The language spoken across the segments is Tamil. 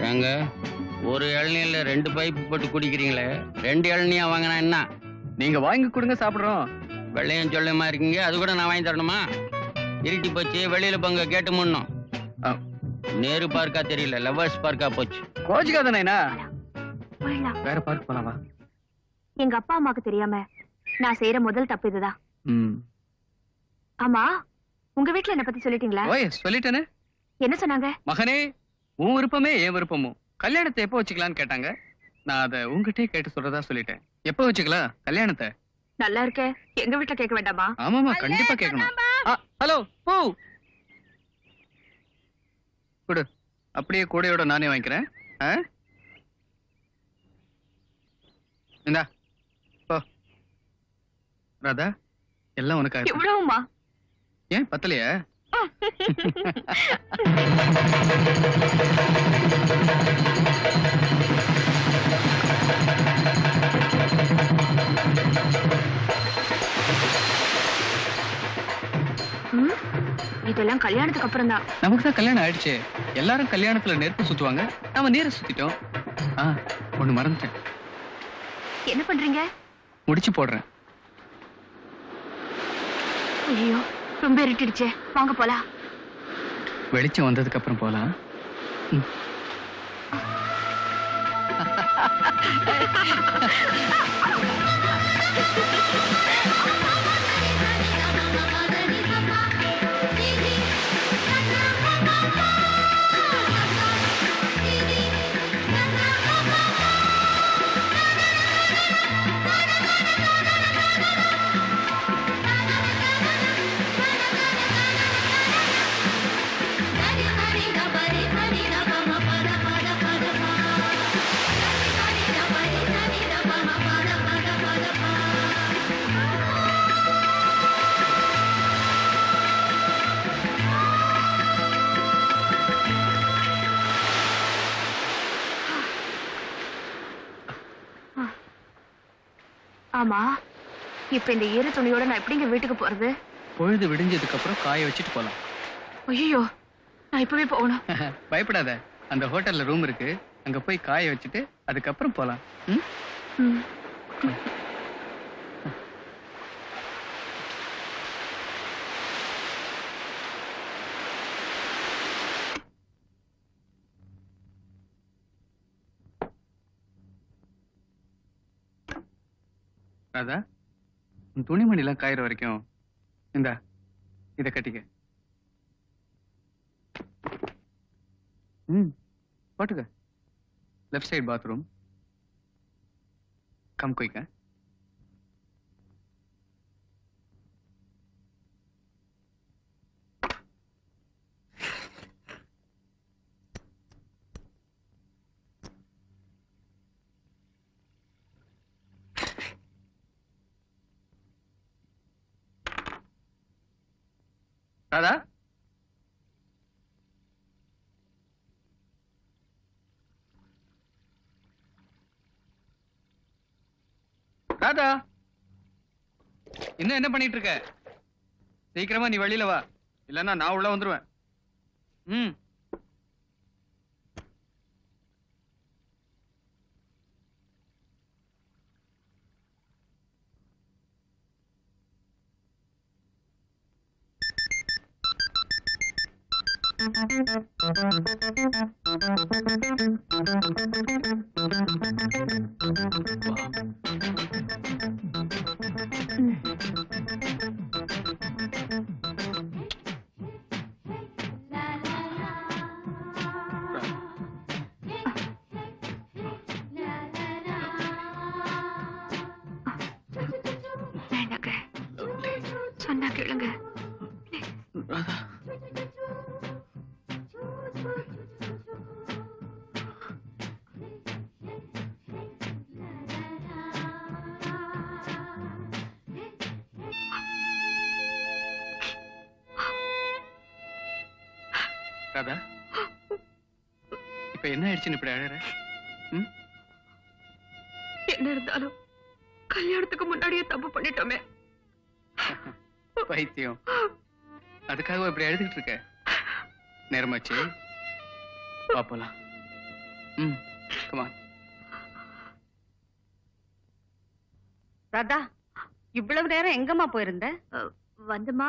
ஏங்க ஒரு இளநீல 2 பைப்பு போட்டு குடிக்கிறீங்களே, 2 இளநியா வாங்கினா என்ன? நீங்க வாங்கி கொடுங்க, சாப்பிடுறோம். வெள்ளையும் சொல்லுமா இருக்கீங்க, அது கூட நான் வாங்கி தரணுமா? இருட்டி போச்சு, வெளியில பங்க கேட்டு முன்னும். நேரு பார்க்கா தெரியல, லவ்வர்ஸ் பார்க்கா போச்சு. கோச்சுக்காத நைனா. வேற பார்க் போலாமா? எங்க அப்பா அம்மாக்கு தெரியாம நான் செய்யற முதல் தப்பு இதுதான். ஆமா, உங்க வீட்டுல என்ன பத்தி சொல்லிட்டீங்களா? ஓய், சொல்லிட்டேனே. என்ன சொன்னாங்க? மகனே, உன் விருப்பமே என் விருப்பமும். கல்யாணத்தை எப்போ வச்சுக்கலான்னு கேட்டாங்க. நான் அதை உங்ககிட்டே கேட்டு சொல்றதா சொல்லிட்டேன். எப்போ வச்சுக்கலாம் கல்யாணத்தை? நல்லா இருக்க. எங்க வீட்டுல கேட்க வேண்டாமா? ஆமாமா, கண்டிப்பா கேட்கணும். ஹலோ, பூ கொடு. அப்படியே கூடையோட நானே வாங்கிக்கிறேன். இந்தா போ. ராதா, எல்லாம் உனக்கு. எவ்வளவுமா? ஏன் பத்தலையா? இதெல்லாம் கல்யாணத்துக்கு அப்புறம் தான். நமக்கு தான் கல்யாணம் ஆயிடுச்சு. எல்லாரும் கல்யாணத்துல நெருப்பு சுத்துவாங்க, நாம நீரை சுத்திட்டோம். ஒண்ணு மறந்துட்டேன். என்ன பண்றீங்க? முடிச்சு போடுறேன். ஐயோ, ரொம்ப இருட்டிடுச்சே, வாங்க போலாம். வெளிச்சம் வந்ததுக்கு அப்புறம் போலாம். ஆமா, இப்ப இந்த ஈர துணியோட நான் எப்படிங்க வீட்டுக்கு போறது? பொழுது விடிஞ்சதுக்கு அப்புறம் காய வச்சுட்டு போலாம். ஐயோ, நான் இப்பவே போகணும். பயப்படாத, அந்த ஹோட்டல்ல ரூம் இருக்கு, அங்க போய் காய வச்சுட்டு அதுக்கப்புறம் போலாம். ராதா, உன் துணிமணி எல்லாம் காயிற வரைக்கும் இந்த இத கட்டிக்க. போட்டுக்க. Left side bathroom. கம் குயிக்க. ராதா, ராதா, இன்னும் என்ன பண்ணிட்டு இருக்க? சீக்கிரமா நீ வெளியில வா, இல்லன்னா நான் உள்ள வந்துருவேன். சொன்னா கேளுங்க. ராதா, இப்ப என்ன ஆயிடுச்சுன்னு இப்படி அழற? என்ன இருந்தாலும் கல்யாணத்துக்கு முன்னாடியே தப்பு பண்ணிட்டோமே. பைத்தியம், அதுக்காக இப்படி எழுதிட்டு இருக்க? நேரமாச்சு, வா போலாம். ம் come on. ராதா, இவ்வளவு நேரம் எங்கம்மா போயிருந்த? வந்துமா,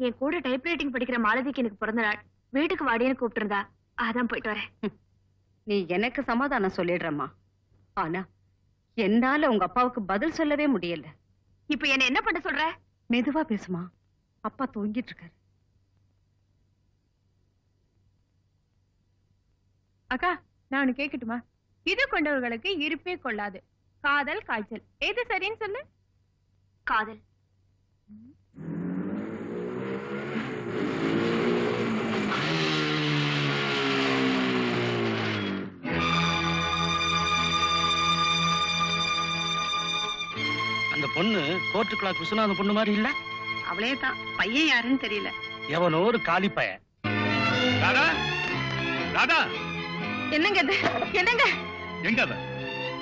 என் கூட டைப்ரைட்டிங் படிக்கிற மாலதிக்கு எனக்கு பிறந்த நாள். வீட்டுக்கு வாடின்னு கூப்பிட்டு இருந்தா, அதான் போயிட்டு வரேன். நீ எனக்கு சமாதானம் சொல்லிடுறம்மா. ஆனா என்னால உங்க அப்பாவுக்கு பதில் சொல்லவே முடியல. இப்ப என்ன என்ன பண்ண சொல்ற? மெதுவா பேசுமா, அப்பா தூங்கிட்டு இருக்காரு. அக்கா, நான் ஒண்ணு கேட்கட்டுமா? இது கொண்டவர்களுக்கு இருப்பே கொள்ளாது. காதல், காய்ச்சல், எது சரின்னு சொல்லு. காதல். அந்த பொண்ணு கோர்ட்டு கிளாக் விஸ்வநாத பொண்ணு மாதிரி இல்ல? அவளே தான். பையன் யாருன்னு தெரியல. எவனோ ஒரு காலி பையன். ராதா, ராதா, என்னங்க இது? என்னங்க எங்க அவ?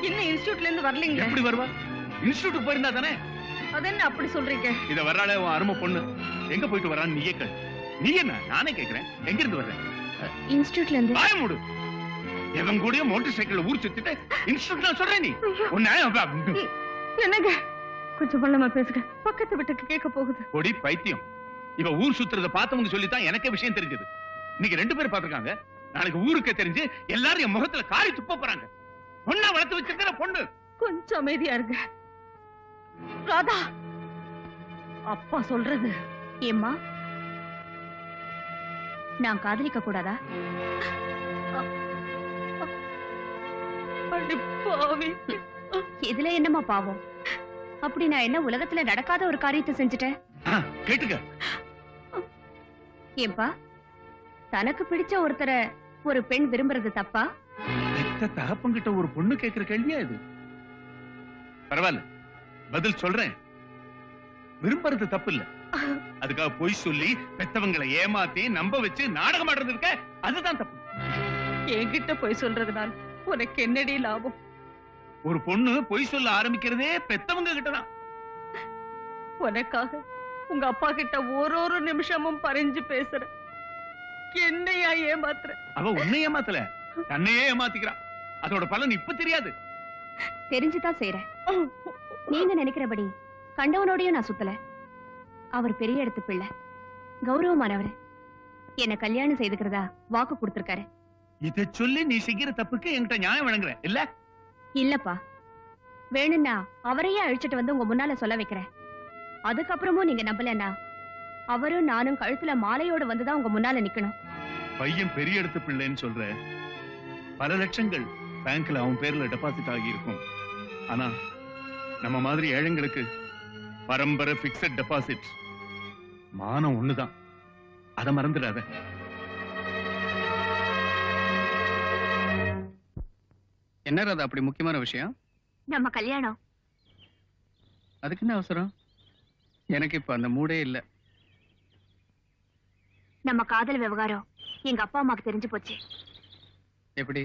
இன்னும் இன்ஸ்டிடியூட்ல இருந்து வரலீங்க. எப்படி வருவா? இன்ஸ்டிடியூட் போயிருந்தா தானே. அது என்ன அப்படி சொல்றீங்க? இத வர்றாளே உன் அருமை பொண்ணு. எங்க போயிட்டு வரான்னு நீயே கேளு. நீ என்ன? நானே கேக்குறேன். எங்க இருந்து வர்ற? இன்ஸ்டிடியூட்ல இருந்து. வாய மூடு. எவன் கூடயே மோட்டார் சைக்கிள்ல ஊர் சுத்திட்டு இன்ஸ்டிடியூட்ல சொல்றேன் நீ. உன்னை என்னங்க கொஞ்சம் பள்ளமா பேசுங்க, பக்கத்து வீட்டுக்கு கேட்க போகுது. கொடி பைத்தியம். இவ ஊர் சுத்துறத பார்த்தவங்க சொல்லித்தான் எனக்கே விஷயம் தெரிஞ்சது. இன்னைக்கு 2 பேர் பாத்துருக்காங்க. நாளைக்கு ஊருக்கே தெரிஞ்சு எல்லாரும் என் முகத்துல காரி துப்ப போறாங்க. பொண்ணா வளர்த்து வச்சிருக்கிற பொண்ணு. கொஞ்சம் அமைதியா இருங்க. ராதா, அப்பா சொல்றது. ஏம்மா, நான் காதலிக்க கூடாதா? அடி பாவி. இதுல என்னம்மா பாவம்? அப்படி நான் என்ன உலகத்துல நடக்காத ஒரு காரியத்தை செஞ்சுட்டேன்? கேட்டுக்க. ஏன்பா, தனக்கு பிடிச்ச ஒருத்தரை ஒரு பெண் விரும்புறது தப்பா? பெத்த தகப்பங்கிட்ட ஒரு பொண்ணு கேட்கிற கேள்வியா இது? பரவாயில்ல, பதில் சொல்றேன். விரும்புறது தப்பு இல்ல. அதுக்காக பொய் சொல்லி பெத்தவங்களை ஏமாத்தி நம்ப வச்சு நாடகம் ஆடுறது இருக்க, அதுதான் தப்பு. என்கிட்ட போய் சொல்றதுனால உனக்கு என்னடி லாபம்? ஒரு பொண்ணு பொய் சொல்ல ஆரம்பிக்கிறதே பெத்தவங்க கிட்டதான். உனக்காக உங்க அப்பா கிட்ட ஒரு நிமிஷமும் பறிஞ்சு பேசுற. என்னையா ஏமாத்துற? அவ உன்னை ஏமாத்தல, தன்னையே ஏமாத்திக்கிறான். அதோட பலன் இப்ப தெரியாது. தெரிஞ்சுதான் செய்யறேன். நீங்க நினைக்கிறபடி கண்டவனோடய நான் சுத்தல. அவர் பெரிய இடத்து பிள்ளை, கௌரவமானவர். என்ன கல்யாணம் செய்துக்கிறதா வாக்கு கொடுத்திருக்காரு. இத சொல்லி நீ செய்கிற தப்புக்கு என்கிட்ட நியாயம் வழங்குற இல்ல? இல்லப்பா, வேணும்னா அவரையே அழிச்சிட்டு வந்து உங்க முன்னால சொல்ல வைக்கிறேன். அதுக்கப்புறமும் நீங்க நம்பலன்னா அவரும் நானும் கழுத்துல மாலையோட வந்துதான் உங்க முன்னால நிக்கணும். பையன் பெரிய இடத்து பிள்ளைன்னு சொல்ற. பல லட்சங்கள் பேங்க்ல அவன் பேர்ல டெபாசிட் ஆகி இருக்கும். ஆனா நம்ம மாதிரி ஏழைங்களுக்கு பரம்பரை பிக்ஸட் டெபாசிட். மானம் ஒண்ணுதான், அதை மறந்துடாத. என்ன ராதா அப்படி முக்கியமான விஷயம்? நம்ம கல்யாணம். அதுக்கு என்ன அவசரம்? எனக்கு இப்ப அந்த மூடே இல்ல. நம்ம காதல் விவகாரம் எங்க அப்பா அம்மாக்கு தெரிஞ்சு போச்சு. எப்படி?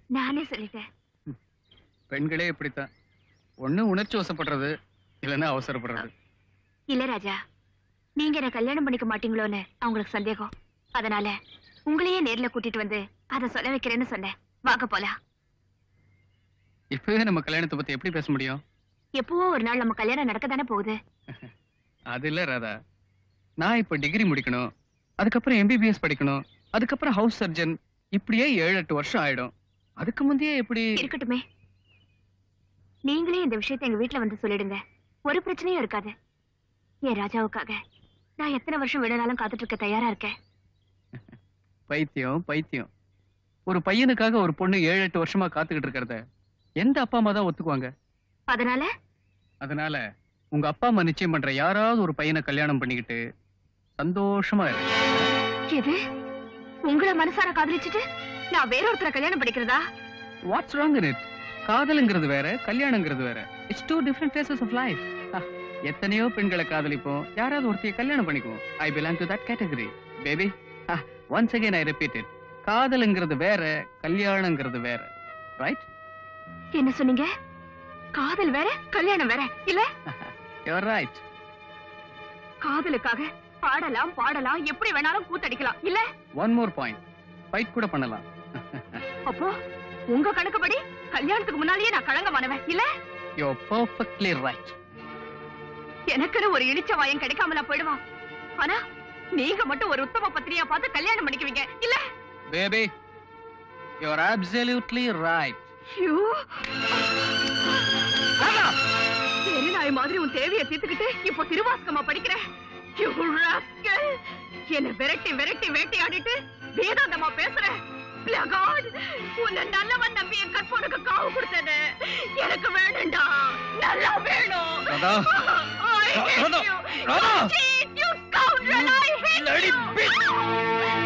நானே சொல்லிட்டேன். பெண்களே இப்படித்தான். ஒண்ணு உணர்ச்சி வசப்படுறது, இல்லைன்னா அவசரப்படுறது. இல்ல ராஜா, நீங்க என்ன கல்யாணம் பண்ணிக்க மாட்டீங்களோன்னு அவங்களுக்கு சந்தேகம். அதனால உங்களையே நேர்ல கூட்டிட்டு வந்து அதை சொல்ல வைக்கிறேன்னு சொன்னேன். வாங்க போலாம். இப்பவே நம்ம கல்யாணத்தை பத்தி எப்படி பேச முடியும்? எப்பவோ ஒரு நாள் நம்ம கல்யாணம் நடக்கத்தானே போகுது. அது இல்ல ராதா, நான் இப்ப டிகிரி முடிக்கணும், அதுக்கப்புறம் MBBS படிக்கணும், அதுக்கப்புறம் ஹவுஸ் சர்ஜன், இப்படியே 7-8 வருஷம் ஆயிடும். அதுக்கு முந்தையே எப்படி? இருக்கட்டுமே, நீங்களே இந்த விஷயத்தை எங்க வீட்டுல வந்து சொல்லிடுங்க. ஒரு பிரச்சனையும் இருக்காது. என் ராஜாவுக்காக நான் எத்தனை வருஷம் வேணும்னாலும் காத்துட்டு இருக்க தயாரா இருக்கேன். பைத்தியம் பைத்தியம். ஒரு பையனுக்காக ஒரு பொண்ணு 7-8 வருஷமா காத்துக்கிட்டு இருக்கிறத எந்த அப்பா அம்மா தான் ஒத்துக்குவாங்க? அதனால உங்க அப்பா அம்மா நிச்சயம் பண்ற யாராவது ஒரு பையனை கல்யாணம் பண்ணிக்கிட்டு சந்தோஷமா இருக்கு. எது? உங்களை மனசார காதலிச்சுட்டு நான் வேறொருத்தரை கல்யாணம் பண்ணிக்கிறதா? What's wrong in it? காதலுங்கிறது வேற, கல்யாணங்கிறது வேற. It's 2 different phases of life. எத்தனையோ பெண்களை காதலிப்போம், யாராவது ஒருத்தைய கல்யாணம் பண்ணிக்குவோம். I belong to that category, baby. Once again I repeat it. காதலுங்கிறது வேற, கல்யாணங்கிறது வேற. Right? என்ன சொன்னீங்க? காதல் வேற, கல்யாணம் வேற இல்ல? You're right. காதலுக்காக பாடலாம் பாடலாம், எப்படி வேணாலும் கூத்தடிக்கலாம் இல்ல? One more point. Fight கூட பண்ணலாம். அப்போ உங்க கணக்குப்படி கல்யாணத்துக்கு முன்னாலேயே நான் களங்கமானவன் இல்ல? You're perfectly right. எனக்குன்னு ஒரு இழிச்ச வாயம் கிடைக்காமலா போயிடுவான். ஆனா நீங்க மட்டும் ஒரு உத்தம பத்திரியா பார்த்து கல்யாணம் பண்ணிக்குவீங்க இல்ல? Baby, you're absolutely right. ஐயோ! சரி, நாய் மாதிரி உன் தேவையை தீர்த்துக்கிட்டு இப்போ திருவாசகமா படிக்கிறேன். You rascal! என்னை விரட்டி விரட்டி வேட்டையாடிட்டு வேதாந்தமா பேசுறேன். பிளகாட்! உன்னை நல்லவன் நம்பி என் கற்பனுக்கு காவு கொடுத்தது எனக்கு வேணும்டா. நல்லா வேணும். Radha! I hate Radha! you. Radha! You cheat, you scoundrel! I hate Bloody you. bitch!